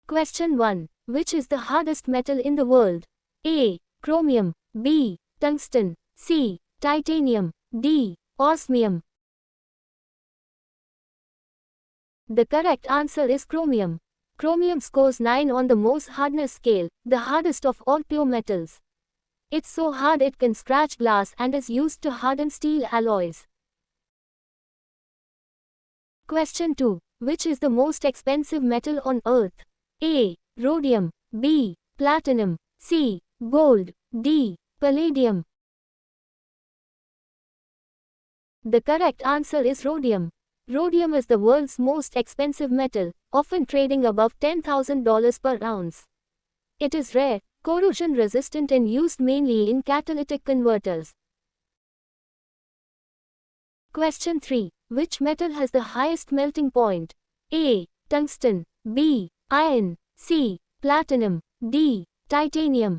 Question 1. Which is the hardest metal in the world? A. Chromium. B. Tungsten. C. Titanium. D. Osmium. The correct answer is chromium. Chromium scores 9 on the Mohs hardness scale, the hardest of all pure metals. It's so hard it can scratch glass and is used to harden steel alloys. Question 2. Which is the most expensive metal on Earth? A. Rhodium. B. Platinum. C. Gold. D. Palladium. The correct answer is rhodium. Rhodium is the world's most expensive metal, often trading above $10,000 per ounce. It is rare, corrosion-resistant and used mainly in catalytic converters. Question 3. Which metal has the highest melting point? A. Tungsten. B. Iron. C. Platinum. D. Titanium.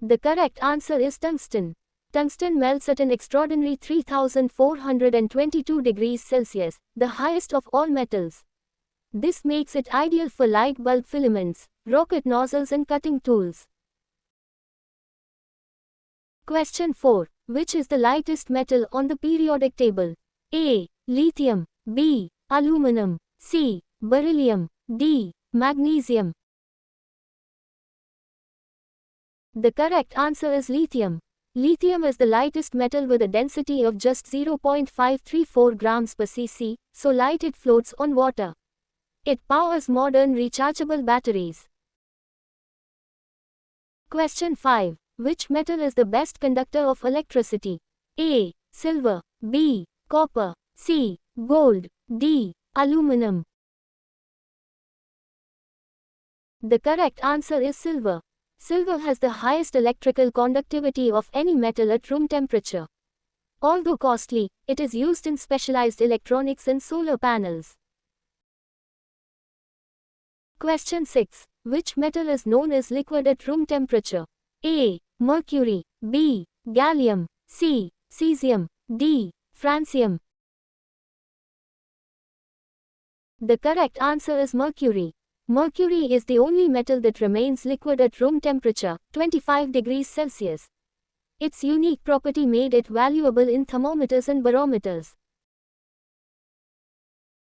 The correct answer is tungsten. Tungsten melts at an extraordinary 3422 degrees Celsius, the highest of all metals. This makes it ideal for light bulb filaments, rocket nozzles and cutting tools. Question 4. Which is the lightest metal on the periodic table? A. Lithium. B. Aluminum. C. Beryllium. D. Magnesium. The correct answer is lithium. Lithium is the lightest metal with a density of just 0.534 grams per cc, so light it floats on water. It powers modern rechargeable batteries. Question 5. Which metal is the best conductor of electricity? A. Silver. B. Copper. C. Gold. D. Aluminum. The correct answer is silver. Silver has the highest electrical conductivity of any metal at room temperature. Although costly, it is used in specialized electronics and solar panels. Question 6. Which metal is known as liquid at room temperature? A. Mercury. B. Gallium. C. Cesium. D. Francium. The correct answer is mercury. Mercury is the only metal that remains liquid at room temperature, 25 degrees Celsius. Its unique property made it valuable in thermometers and barometers.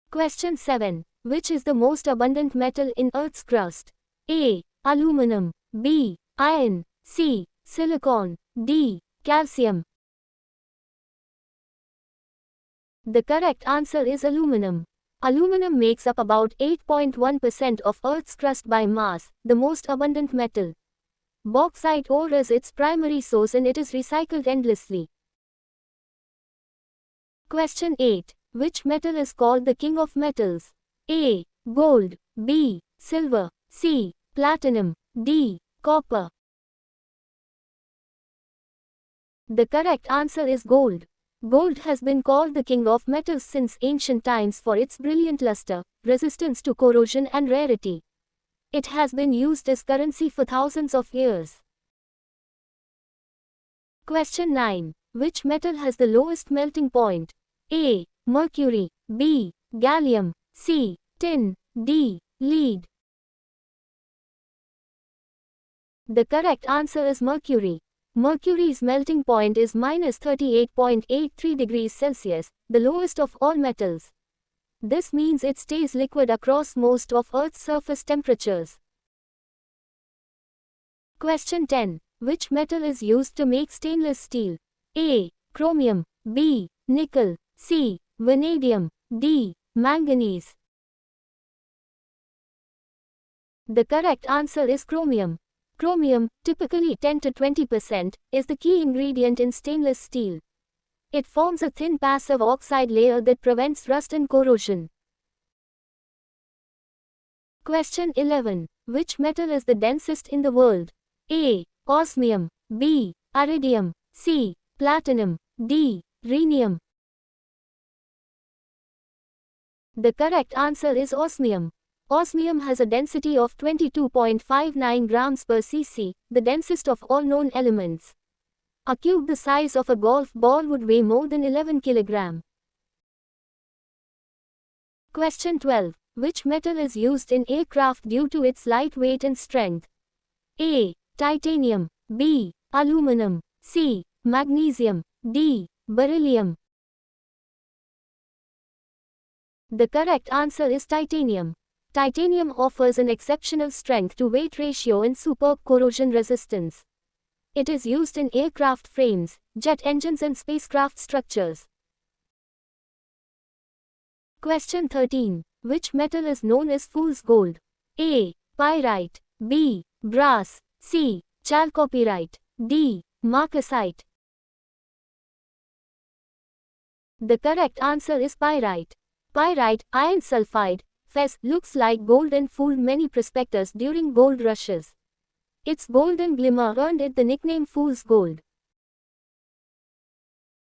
Question 7. Which is the most abundant metal in Earth's crust? A. Aluminum. B. Iron. C. Silicon. D. Calcium. The correct answer is aluminum. Aluminum makes up about 8.1% of Earth's crust by mass, the most abundant metal. Bauxite ore is its primary source and it is recycled endlessly. Question 8. Which metal is called the king of metals? A. Gold. B. Silver. C. Platinum. D. Copper. The correct answer is gold. Gold has been called the king of metals since ancient times for its brilliant luster, resistance to corrosion and rarity. It has been used as currency for thousands of years. Question 9. Which metal has the lowest melting point? A. Mercury. B. Gallium. C. Tin. D. Lead. The correct answer is mercury. Mercury's melting point is -38.83 degrees Celsius, the lowest of all metals. This means it stays liquid across most of Earth's surface temperatures. Question 10. Which metal is used to make stainless steel? A. Chromium. B. Nickel. C. Vanadium. D. Manganese. The correct answer is chromium. Chromium, typically 10 to 20%, is the key ingredient in stainless steel. It forms a thin passive oxide layer that prevents rust and corrosion. Question 11. Which metal is the densest in the world? A. Osmium. B. Iridium. C. Platinum. D. Rhenium. The correct answer is osmium. Osmium has a density of 22.59 grams per cc, the densest of all known elements. A cube the size of a golf ball would weigh more than 11 kg. Question 12. Which metal is used in aircraft due to its light weight and strength? A. Titanium. B. Aluminum. C. Magnesium. D. Beryllium. The correct answer is titanium. Titanium offers an exceptional strength-to-weight ratio and superb corrosion resistance. It is used in aircraft frames, jet engines and spacecraft structures. Question 13. Which metal is known as fool's gold? A. Pyrite. B. Brass. C. Chalcopyrite. D. Marcasite. The correct answer is pyrite. Pyrite, iron sulfide, Fes, looks like gold and fooled many prospectors during gold rushes. Its golden glimmer earned it the nickname Fool's Gold.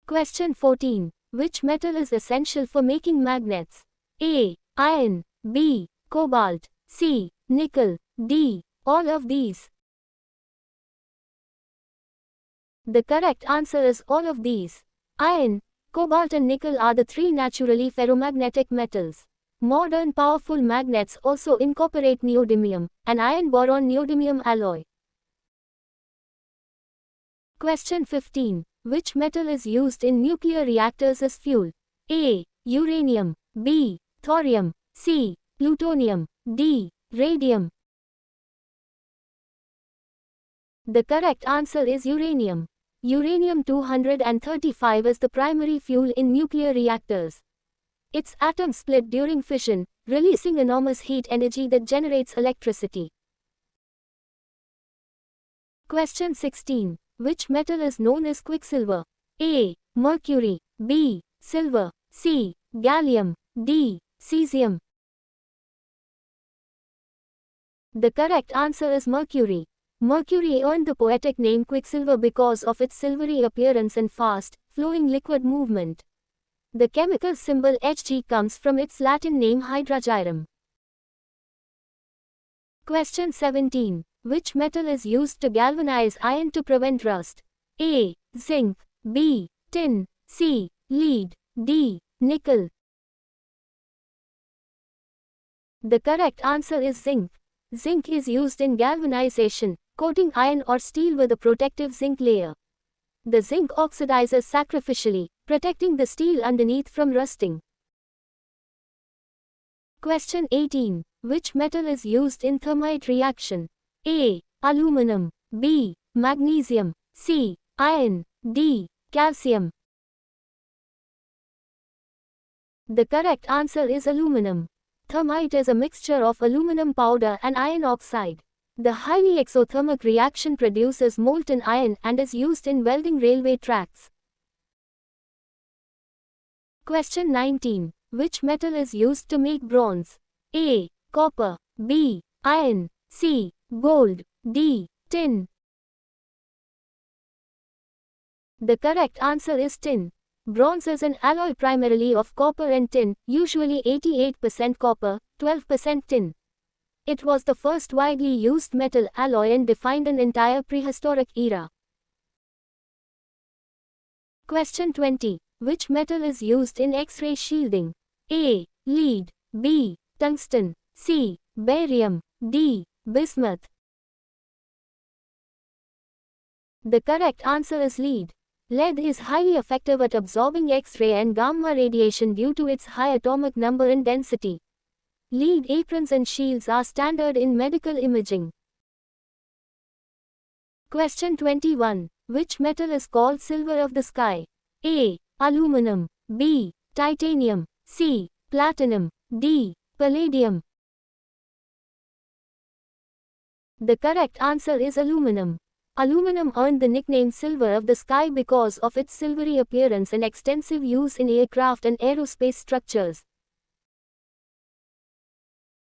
Question 14. Which metal is essential for making magnets? A. Iron. B. Cobalt. C. Nickel. D. All of these. The correct answer is all of these. Iron, cobalt and nickel are the three naturally ferromagnetic metals. Modern powerful magnets also incorporate neodymium, an iron-boron neodymium alloy. Question 15. Which metal is used in nuclear reactors as fuel? A. Uranium. B. Thorium. C. Plutonium. D. Radium. The correct answer is uranium. Uranium-235 is the primary fuel in nuclear reactors. Its atoms split during fission, releasing enormous heat energy that generates electricity. Question 16. Which metal is known as quicksilver? A. Mercury. B. Silver. C. Gallium. D. Cesium. The correct answer is mercury. Mercury earned the poetic name Quicksilver because of its silvery appearance and fast, flowing liquid movement. The chemical symbol Hg comes from its Latin name Hydrargyrum. Question 17. Which metal is used to galvanize iron to prevent rust? A. Zinc. B. Tin. C. Lead. D. Nickel. The correct answer is zinc. Zinc is used in galvanization, coating iron or steel with a protective zinc layer. The zinc oxidizes sacrificially, protecting the steel underneath from rusting. Question 18. Which metal is used in thermite reaction? A. Aluminum. B. Magnesium. C. Iron. D. Calcium. The correct answer is aluminum. Thermite is a mixture of aluminum powder and iron oxide. The highly exothermic reaction produces molten iron and is used in welding railway tracks. Question 19. Which metal is used to make bronze? A. Copper. B. Iron. C. Gold. D. Tin. The correct answer is tin. Bronze is an alloy primarily of copper and tin, usually 88% copper, 12% tin. It was the first widely used metal alloy and defined an entire prehistoric era. Question 20. Which metal is used in X-ray shielding? A. Lead. B. Tungsten. C. Barium. D. Bismuth. The correct answer is lead. Lead is highly effective at absorbing X-ray and gamma radiation due to its high atomic number and density. Lead aprons and shields are standard in medical imaging. Question 21. Which metal is called silver of the sky? A. Aluminum. B. Titanium. C. Platinum. D. Palladium. The correct answer is aluminum. Aluminum earned the nickname silver of the sky because of its silvery appearance and extensive use in aircraft and aerospace structures.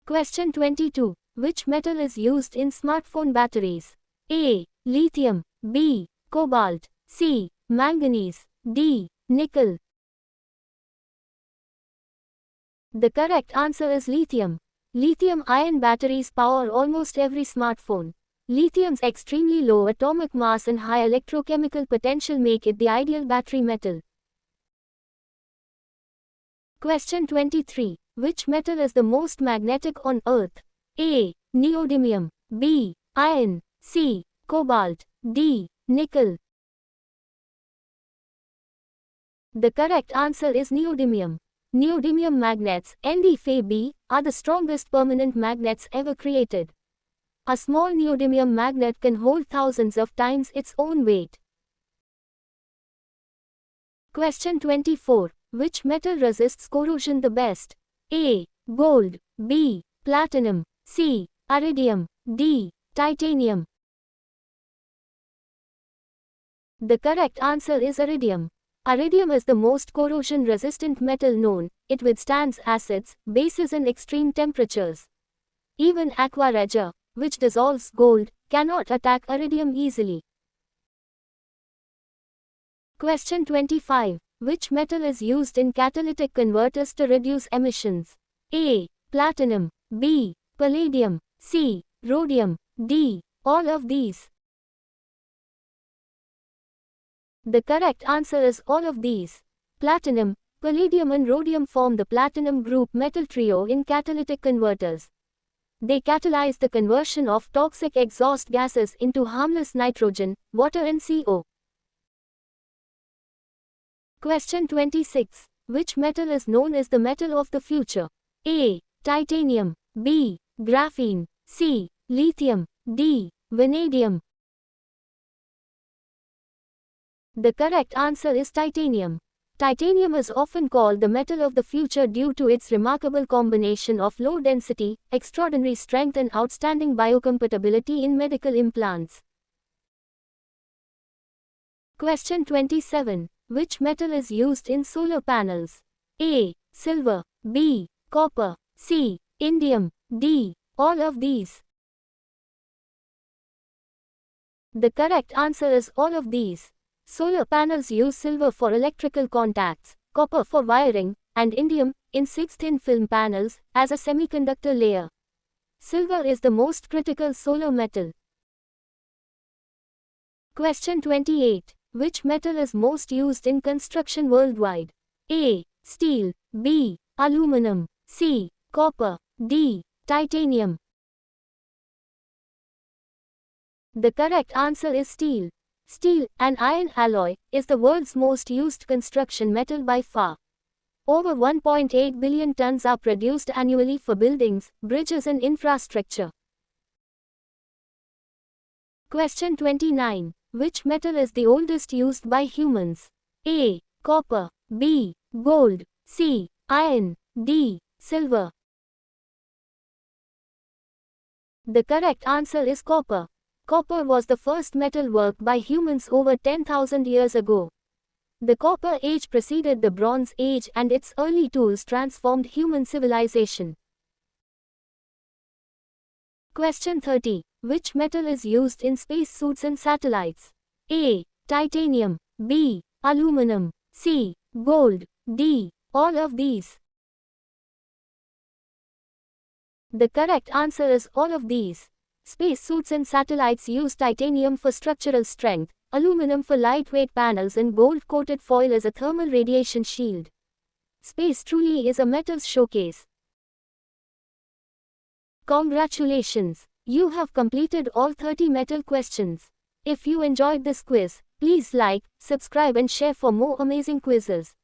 Question 22. Which metal is used in smartphone batteries? A. Lithium. B. Cobalt. C. Manganese. D. Nickel. The correct answer is lithium. Lithium-ion batteries power almost every smartphone. Lithium's extremely low atomic mass and high electrochemical potential make it the ideal battery metal. Question 23. Which metal is the most magnetic on Earth? A. Neodymium. B. Iron. C. Cobalt. D. Nickel. The correct answer is neodymium. Neodymium magnets, NdFeB, are the strongest permanent magnets ever created. A small neodymium magnet can hold thousands of times its own weight. Question 24. Which metal resists corrosion the best? A. Gold. B. Platinum. C. Iridium. D. Titanium. The correct answer is iridium. Iridium is the most corrosion-resistant metal known. It withstands acids, bases and extreme temperatures. Even aqua regia, which dissolves gold, cannot attack iridium easily. Question 25. Which metal is used in catalytic converters to reduce emissions? A. Platinum. B. Palladium. C. Rhodium. D. All of these. The correct answer is all of these. Platinum, palladium and rhodium form the platinum group metal trio in catalytic converters. They catalyze the conversion of toxic exhaust gases into harmless nitrogen, water and CO. Question 26. Which metal is known as the metal of the future? A. Titanium. B. Graphene. C. Lithium. D. Vanadium. The correct answer is titanium. Titanium is often called the metal of the future due to its remarkable combination of low density, extraordinary strength and outstanding biocompatibility in medical implants. Question 27. Which metal is used in solar panels? A. Silver. B. Copper. C. Indium. D. All of these. The correct answer is all of these. Solar panels use silver for electrical contacts, copper for wiring, and indium, in 6 thin film panels, as a semiconductor layer. Silver is the most critical solar metal. Question 28. Which metal is most used in construction worldwide? A. Steel. B. Aluminum. C. Copper. D. Titanium. The correct answer is steel. Steel, an iron alloy, is the world's most used construction metal by far. Over 1.8 billion tons are produced annually for buildings, bridges and infrastructure. Question 29. Which metal is the oldest used by humans? A. Copper. B. Gold. C. Iron. D. Silver. The correct answer is copper. Copper was the first metal worked by humans over 10,000 years ago. The Copper Age preceded the Bronze Age and its early tools transformed human civilization. Question 30. Which metal is used in spacesuits and satellites? A. Titanium. B. Aluminum. C. Gold. D. All of these. The correct answer is all of these. Spacesuits and satellites use titanium for structural strength, aluminum for lightweight panels and gold-coated foil as a thermal radiation shield. Space truly is a metals showcase. Congratulations! You have completed all 30 metal questions. If you enjoyed this quiz, please like, subscribe and share for more amazing quizzes.